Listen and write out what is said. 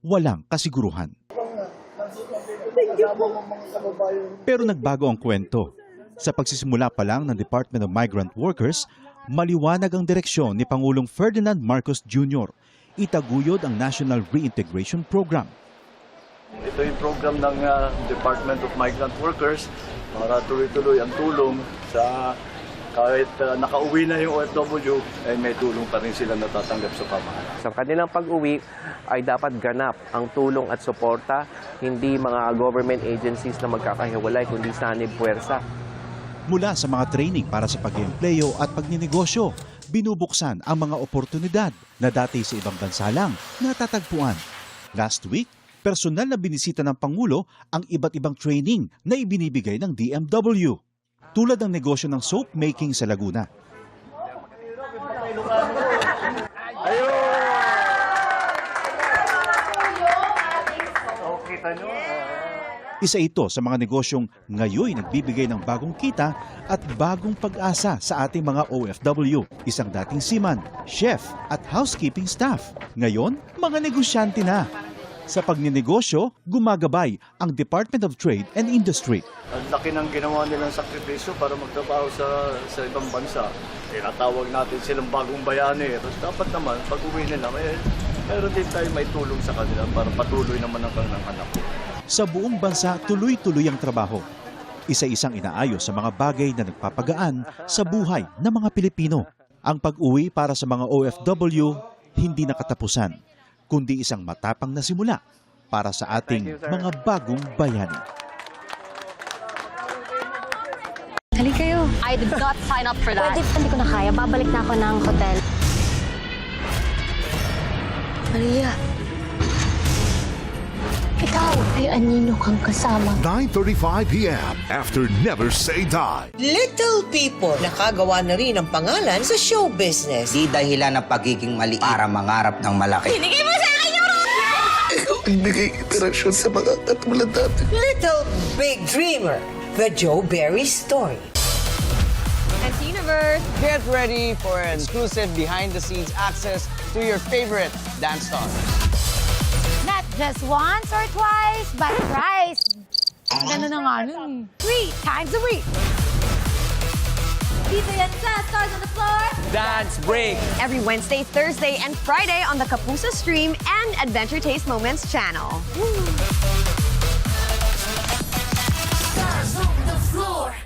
walang kasiguruhan. Pero nagbago ang kwento. Sa pagsisimula pa lang ng Department of Migrant Workers, maliwanag ang direksyon ni Pangulong Ferdinand Marcos Jr. Itaguyod ang National Reintegration Program. Ito yung program ng Department of Migrant Workers para tuloy-tuloy ang tulong sa kahit nakauwi na yung OFW, ay may tulong pa rin sila natatanggap sa pamahalaan. Sa kanilang pag-uwi ay dapat ganap ang tulong at suporta, hindi mga government agencies na magkakahiwalay, kundi sanib puwersa. Mula sa mga training para sa pag-empleyo at pagninegosyo, binubuksan ang mga oportunidad na dati sa ibang bansa lang natatagpuan. Last week, personal na binisita ng Pangulo ang iba't ibang training na ibinibigay ng DMW. Tulad ng negosyo ng soap making sa Laguna. Isa ito sa mga negosyong ngayon nagbibigay ng bagong kita at bagong pag-asa sa ating mga OFW. Isang dating seaman, chef at housekeeping staff. Ngayon, mga negosyante na. Sa pagninegosyo, gumagabay ang Department of Trade and Industry. Ang laki ng ginawa nilang sakripisyo para magtrabaho sa ibang bansa. Tinatawag natin silang bagong bayani. Tapos dapat naman, pag uwi nila, meron din tayo may tulong sa kanila para patuloy naman ang kanilang anak. Sa buong bansa, tuloy-tuloy ang trabaho. Isa-isang inaayos sa mga bagay na nagpapagaan sa buhay ng mga Pilipino. Ang pag-uwi para sa mga OFW, hindi nakatapusan, kundi isang matapang na simula para sa ating mga bagong bayani. Halika kayo. I did not sign up for that. Pwede, hindi ko na kaya. Babalik na ako ng hotel. Maria. Ikaw ay anino kang kasama. 9:35 p.m. after Never Say Die. Little People, nakagawa na rin ang pangalan sa show business. Di dahilan ng pagiging maliit para mangarap ng malaki. Binigay mo sa akin yung Nagbigay interaksyon sa mga katulad natin. Little Big Dreamer, The Joe Berry Story. Antiniverse! Get ready for an exclusive behind-the-scenes access to your favorite dance stars. Not just once or twice, but thrice. Ganun na nga nun. 3 times a week. Dito yan sa Stars on the Floor. Dance Break! Every Wednesday, Thursday, and Friday on the Kapuso Stream and Adventure Taste Moments channel. Stars on the Floor.